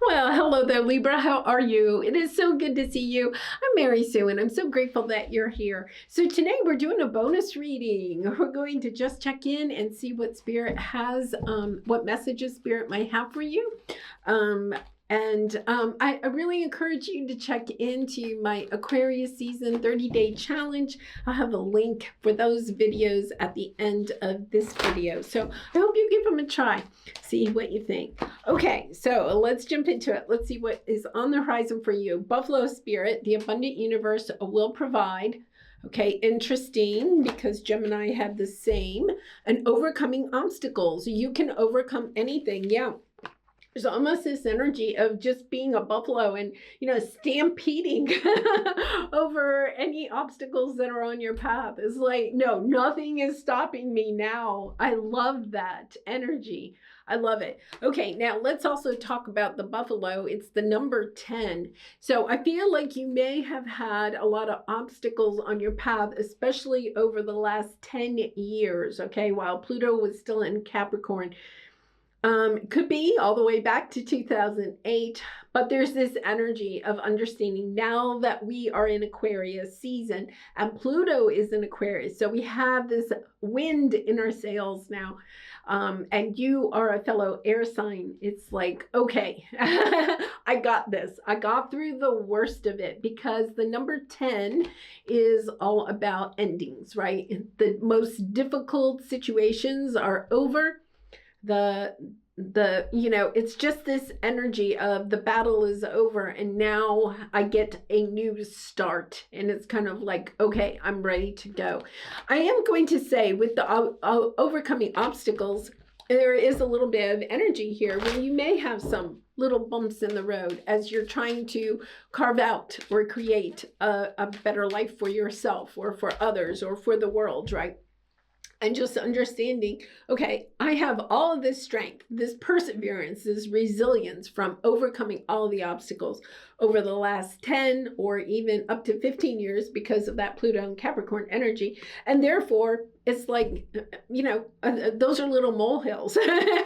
Well, hello there, Libra. How are you? It is so good to see you. I'm Mary Sue, and I'm so grateful that you're here. So today we're doing a bonus reading. We're going to just check in and see what Spirit has, what messages Spirit might have for you. I really encourage you to check into my Aquarius season 30-day challenge. I'll have a link for those videos at the end of this video. So I hope you give them a try. See what you think. Okay, so let's jump into it. Let's see what is on the horizon for you. Buffalo Spirit, the abundant universe will provide. Okay, interesting, because Gemini had the same. And overcoming obstacles. You can overcome anything. Yeah. There's almost this energy of just being a buffalo and, stampeding over any obstacles that are on your path. It's like, no, nothing is stopping me now. I love that energy. I love it. Okay, now let's also talk about the buffalo. It's the number 10. So I feel like you may have had a lot of obstacles on your path, especially over the last 10 years, okay, while Pluto was still in Capricorn. Could be all the way back to 2008, but there's this energy of understanding now that we are in Aquarius season and Pluto is in Aquarius. So we have this wind in our sails now. And you are a fellow air sign. It's like, okay, I got this. I got through the worst of it because the number 10 is all about endings, right? The most difficult situations are over. It's just this energy of the battle is over and now I get a new start, and it's kind of like, okay, I'm ready to go. I am going to say with the overcoming obstacles, there is a little bit of energy here where you may have some little bumps in the road as you're trying to carve out or create a better life for yourself or for others or for the world, right? And just understanding, okay, I have all of this strength, this perseverance, this resilience from overcoming all of the obstacles over the last 10 or even up to 15 years because of that Pluto and Capricorn energy. And therefore, it's like, those are little molehills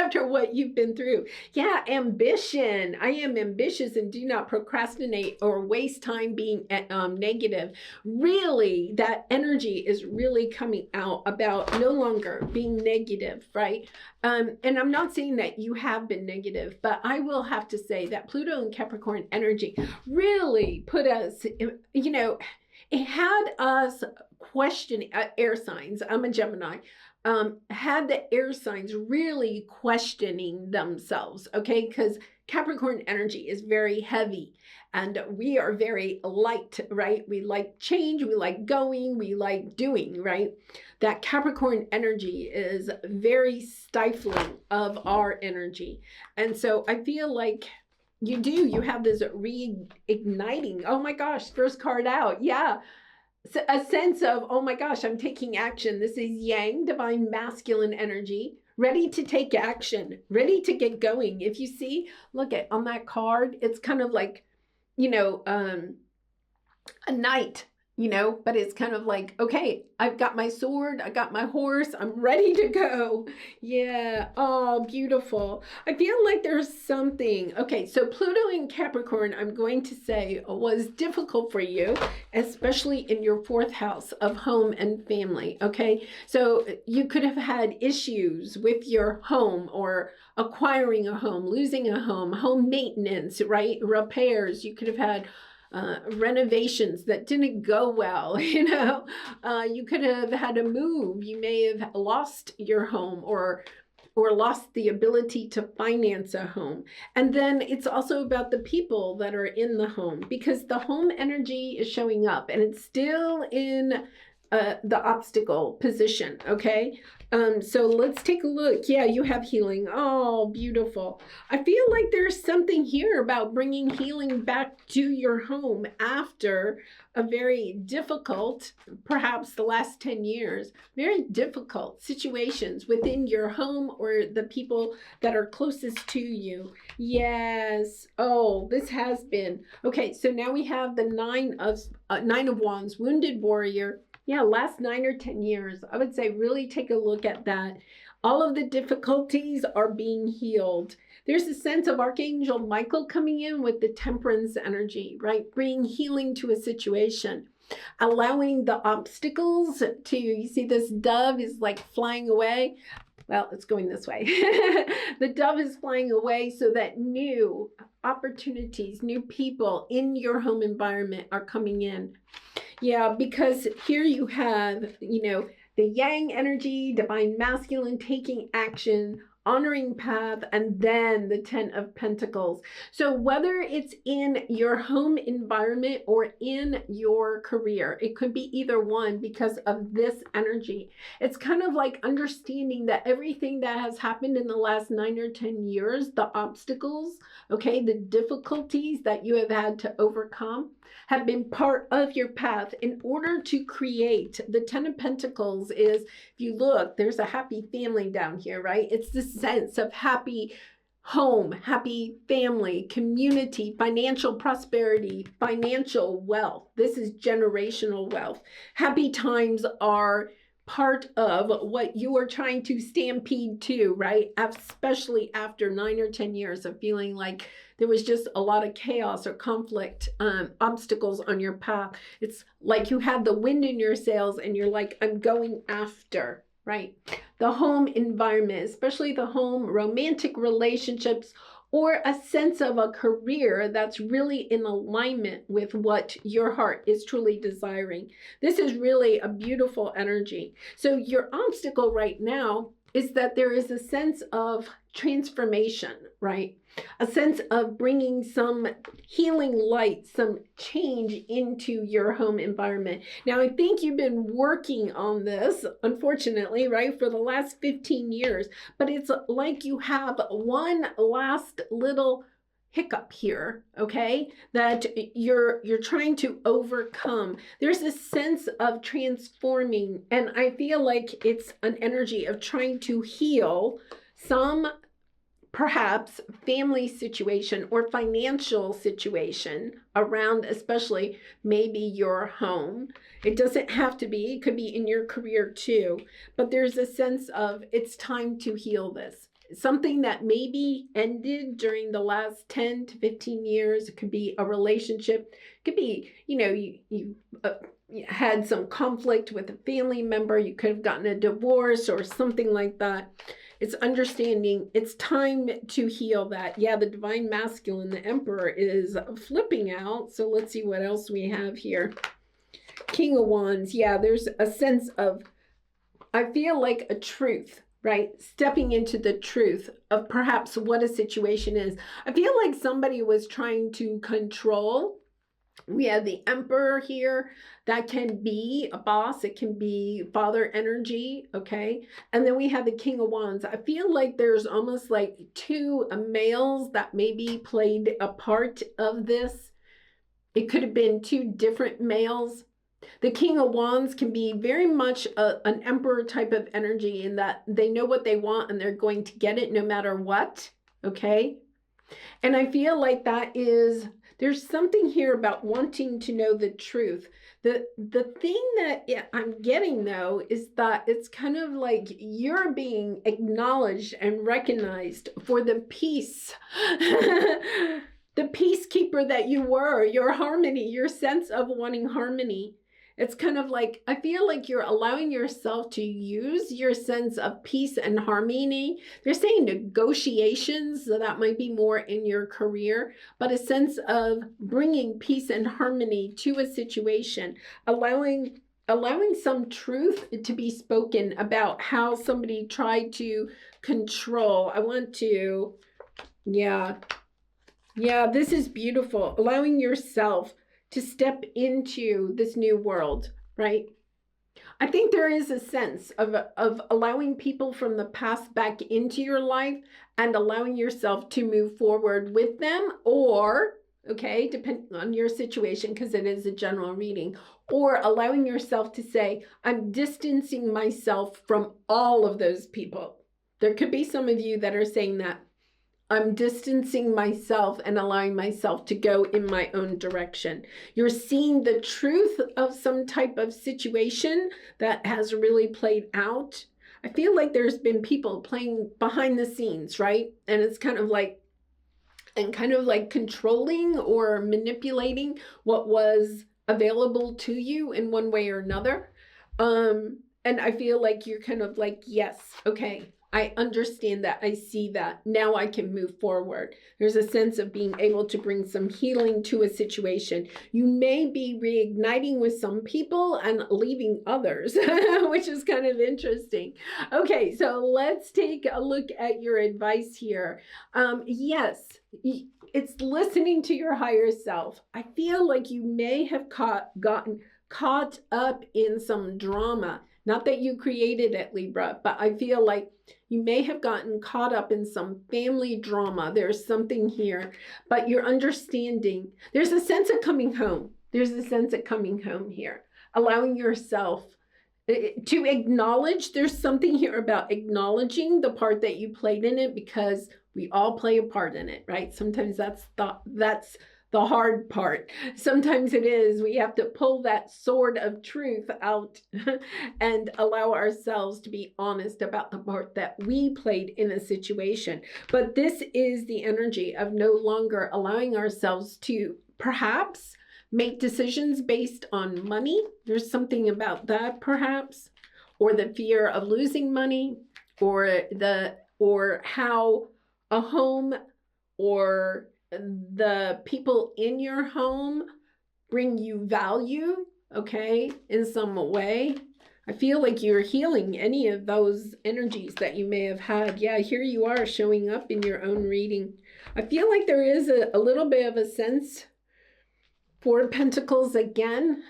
after what you've been through. Yeah, ambition. I am ambitious and do not procrastinate or waste time being negative. Really, that energy is really coming out about no longer being negative, right? And I'm not saying that you have been negative, but I will have to say that Pluto and Capricorn energy really put us, it had us questioning air signs. I'm a Gemini. Had the air signs really questioning themselves, okay? Because Capricorn energy is very heavy and we are very light, right? We like change, we like going, we like doing, right? That Capricorn energy is very stifling of our energy. And so I feel like you have this reigniting. Oh my gosh, first card out. Yeah. A sense of, oh my gosh, I'm taking action. This is Yang, divine masculine energy, ready to take action, ready to get going. If you see, look at on that card, it's kind of like, a knight, but it's kind of like, okay, I've got my sword, I got my horse, I'm ready to go. Yeah. Oh, beautiful. I feel like there's something. Okay, so Pluto in Capricorn, I'm going to say, was difficult for you, especially in your fourth house of home and family. Okay, so you could have had issues with your home or acquiring a home, losing a home maintenance, right? Repairs. You could have had renovations that didn't go well. You could have had to move. You may have lost your home or lost the ability to finance a home. And then it's also about the people that are in the home, because the home energy is showing up and it's still in the obstacle position. Okay. So let's take a look. Yeah, you have healing. Oh, beautiful. I feel like there's something here about bringing healing back to your home after a very difficult, perhaps the last 10 years, very difficult situations within your home or the people that are closest to you. Yes. Oh, this has been. Okay, so now we have the Nine of Wands, wounded warrior. Yeah, last 9 or 10 years, I would say really take a look at that. All of the difficulties are being healed. There's a sense of Archangel Michael coming in with the temperance energy, right? Bringing healing to a situation, allowing the obstacles to, you see this dove is like flying away. Well, it's going this way. The dove is flying away so that new opportunities, new people in your home environment are coming in. Yeah, because here you have, the yang energy, divine masculine taking action, honoring path, and then the 10 of Pentacles. So whether it's in your home environment or in your career, it could be either one because of this energy. It's kind of like understanding that everything that has happened in the last 9 or 10 years, the obstacles, okay, the difficulties that you have had to overcome, have been part of your path in order to create. The 10 of Pentacles is, if you look, there's a happy family down here, right? It's the sense of happy home, happy family, community, financial prosperity, financial wealth. This is generational wealth. Happy times are part of what you are trying to stampede to, right? Especially after 9 or 10 years of feeling like there was just a lot of chaos or conflict, obstacles on your path. It's like you have the wind in your sails and you're like, I'm going after, right? The home environment, especially the home romantic relationships, or a sense of a career that's really in alignment with what your heart is truly desiring. This is really a beautiful energy. So your obstacle right now is that there is a sense of transformation, right? A sense of bringing some healing light, some change into your home environment. Now, I think you've been working on this, unfortunately, right, for the last 15 years, but it's like you have one last little hiccup here, okay, that you're trying to overcome. There's a sense of transforming, and I feel like it's an energy of trying to heal some perhaps family situation or financial situation around, especially maybe your home. It doesn't have to be, it could be in your career too, but there's a sense of it's time to heal this. Something that maybe ended during the last 10 to 15 years. It could be a relationship. It could be, you had some conflict with a family member. You could have gotten a divorce or something like that. It's understanding it's time to heal that. Yeah, the divine masculine, the emperor, is flipping out. So let's see what else we have here. King of Wands. Yeah, there's a sense of, I feel like a truth, right? Stepping into the truth of perhaps what a situation is. I feel like somebody was trying to control. We have the emperor here. That can be a boss. It can be father energy, okay? And then we have the King of Wands. I feel like there's almost like two males that maybe played a part of this. It could have been two different males. The King of Wands can be very much an emperor type of energy in that they know what they want and they're going to get it no matter what, okay? And I feel like that is, there's something here about wanting to know the truth. The thing that I'm getting though is that it's kind of like you're being acknowledged and recognized for the peace, the peacekeeper that you were, your harmony, your sense of wanting harmony. It's kind of like, I feel like you're allowing yourself to use your sense of peace and harmony. They're saying negotiations, so that might be more in your career, but a sense of bringing peace and harmony to a situation, allowing some truth to be spoken about how somebody tried to control. I want to, yeah, this is beautiful. Allowing yourself to step into this new world, right? I think there is a sense of allowing people from the past back into your life and allowing yourself to move forward with them, or, okay, depending on your situation, because it is a general reading, or allowing yourself to say, I'm distancing myself from all of those people. There could be some of you that are saying that. I'm distancing myself and allowing myself to go in my own direction. You're seeing the truth of some type of situation that has really played out. I feel like there's been people playing behind the scenes, right? And it's kind of like controlling or manipulating what was available to you in one way or another. And I feel like you're kind of like, yes, okay, I understand that. I see that. Now I can move forward. There's a sense of being able to bring some healing to a situation. You may be reigniting with some people and leaving others, which is kind of interesting. Okay, so let's take a look at your advice here. Yes, it's listening to your higher self. I feel like you may have gotten caught up in some drama. Not that you created it, Libra, but I feel like you may have gotten caught up in some family drama. There's something here, but you're understanding. There's a sense of coming home. There's a sense of coming home here. Allowing yourself to acknowledge. There's something here about acknowledging the part that you played in it, because we all play a part in it, right? Sometimes that's the hard part. Sometimes it is. We have to pull that sword of truth out and allow ourselves to be honest about the part that we played in a situation. But this is the energy of no longer allowing ourselves to perhaps make decisions based on money. There's something about that perhaps, or the fear of losing money, or how a home or the people in your home bring you value, okay, in some way. I feel like you're healing any of those energies that you may have had. Yeah, here you are showing up in your own reading. I feel like there is a little bit of a sense. Four of Pentacles again,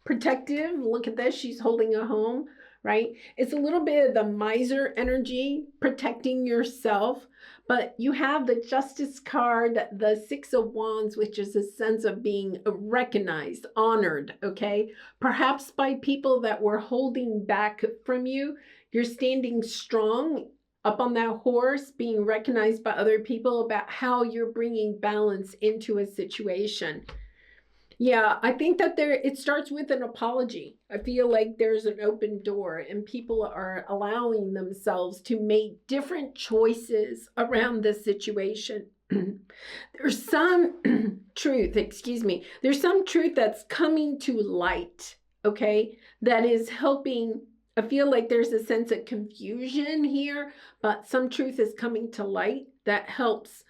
protective. Look at this, she's holding a home, right? It's a little bit of the miser energy, protecting yourself. But you have the Justice card, the Six of Wands, which is a sense of being recognized, honored, okay? Perhaps by people that were holding back from you. You're standing strong up on that horse, being recognized by other people about how you're bringing balance into a situation. Yeah, I think that it starts with an apology. I feel like there's an open door and people are allowing themselves to make different choices around this situation. There's some truth, there's some truth that's coming to light, okay, that is helping. I feel like there's a sense of confusion here, but some truth is coming to light that helps.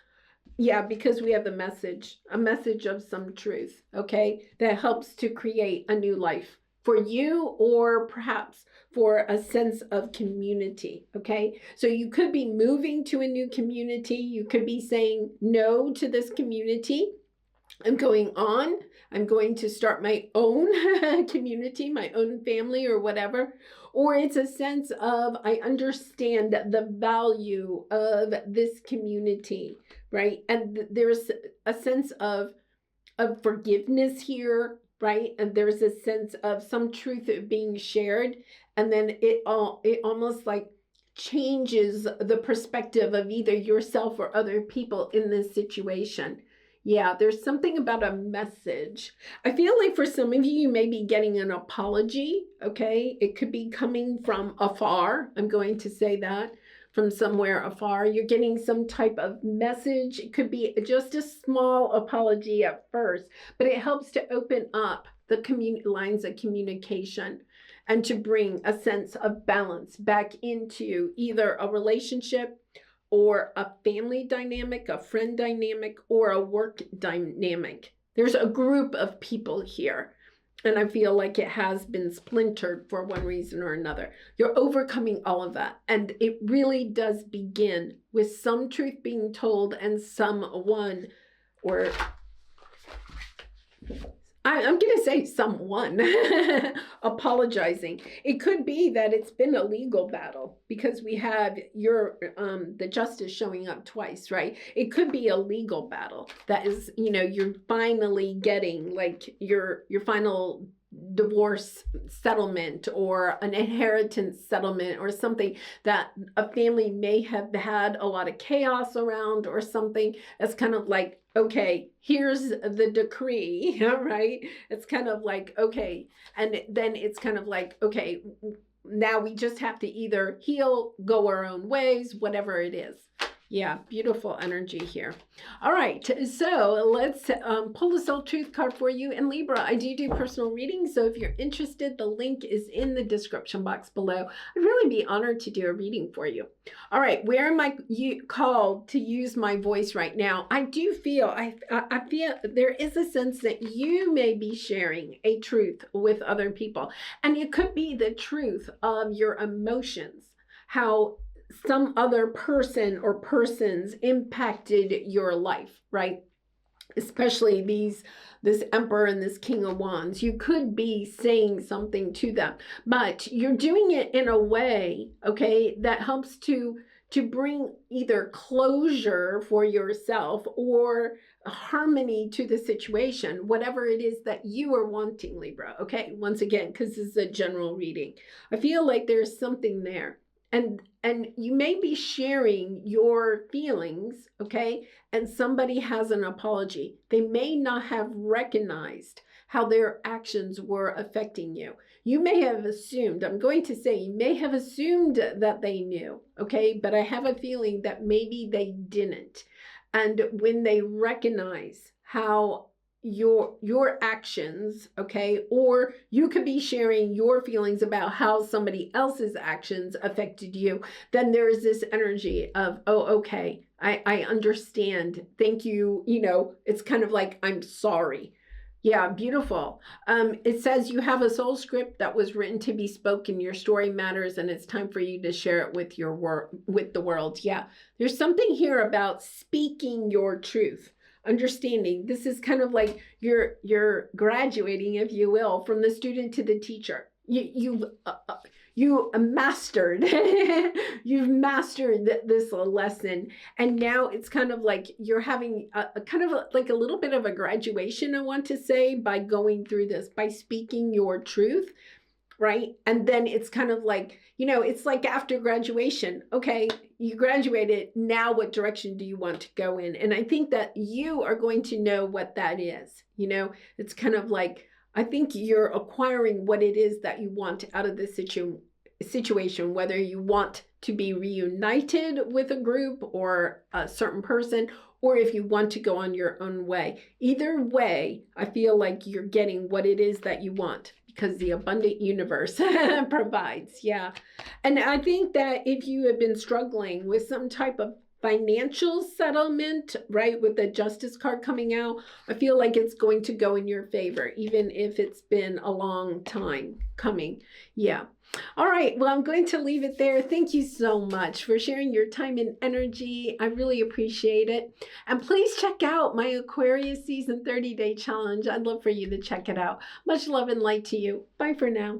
Yeah, because we have a message of some truth, okay, that helps to create a new life for you, or perhaps for a sense of community, okay? So you could be moving to a new community. You could be saying no to this community. I'm going to start my own community, my own family or whatever. Or it's a sense of, I understand the value of this community, right? And there's a sense of forgiveness here, right? And there's a sense of some truth being shared. And then it almost like changes the perspective of either yourself or other people in this situation. Yeah, there's something about a message. I feel like for some of you, you may be getting an apology, okay? It could be coming from afar. I'm going to say that, from somewhere afar. You're getting some type of message. It could be just a small apology at first, but it helps to open up the lines of communication and to bring a sense of balance back into either a relationship or a family dynamic, a friend dynamic, or a work dynamic. There's a group of people here, and I feel like it has been splintered for one reason or another. You're overcoming all of that, and it really does begin with some truth being told and someone, or I'm going to say someone apologizing. It could be that it's been a legal battle, because we have the justice showing up twice, right? It could be a legal battle that is, you're finally getting like your final divorce settlement or an inheritance settlement or something that a family may have had a lot of chaos around, or something that's kind of like, okay, here's the decree, right? It's kind of like, okay. And then it's kind of like, okay, now we just have to either heal, go our own ways, whatever it is. Yeah, beautiful energy here. All right, so let's pull the soul truth card for you. And Libra, I do personal readings, so if you're interested, the link is in the description box below. I'd really be honored to do a reading for you. All right, where am I called to use my voice right now? I do feel, I feel there is a sense that you may be sharing a truth with other people. And it could be the truth of your emotions, how some other person or persons impacted your life, right? Especially this Emperor and this King of Wands. You could be saying something to them, but you're doing it in a way, okay, that helps to bring either closure for yourself or harmony to the situation, whatever it is that you are wanting, Libra. Okay, once again, because this is a general reading, I feel like there's something there. And you may be sharing your feelings, okay? And somebody has an apology. They may not have recognized how their actions were affecting you. You may have assumed, I'm going to say, you may have assumed that they knew, okay? But I have a feeling that maybe they didn't. And when they recognize how your actions, okay, or you could be sharing your feelings about how somebody else's actions affected you, then there is this energy of, oh, okay, I understand, thank you, you know, it's kind of like, I'm sorry. Yeah, beautiful. It says you have a soul script that was written to be spoken. Your story matters, and it's time for you to share it with with the world. Yeah, there's something here about speaking your truth. Understanding this is kind of like you're graduating, if you will, from the student to the teacher. You mastered you've mastered this lesson, and now it's kind of like you're having a kind of like a little bit of a graduation, I want to say, by going through this, by speaking your truth, right? And then it's kind of like, you know, it's like after graduation, okay, you graduated, now what direction do you want to go in? And I think that you are going to know what that is. You know, it's kind of like, I think you're acquiring what it is that you want out of this situation, whether you want to be reunited with a group or a certain person, or if you want to go on your own way. Either way, I feel like you're getting what it is that you want, because the abundant universe provides. Yeah. And I think that if you have been struggling with some type of financial settlement, right, with the Justice card coming out, I feel like it's going to go in your favor, even if it's been a long time coming. Yeah. All right. Well, I'm going to leave it there. Thank you so much for sharing your time and energy. I really appreciate it. And please check out my Aquarius Season 30-Day Challenge. I'd love for you to check it out. Much love and light to you. Bye for now.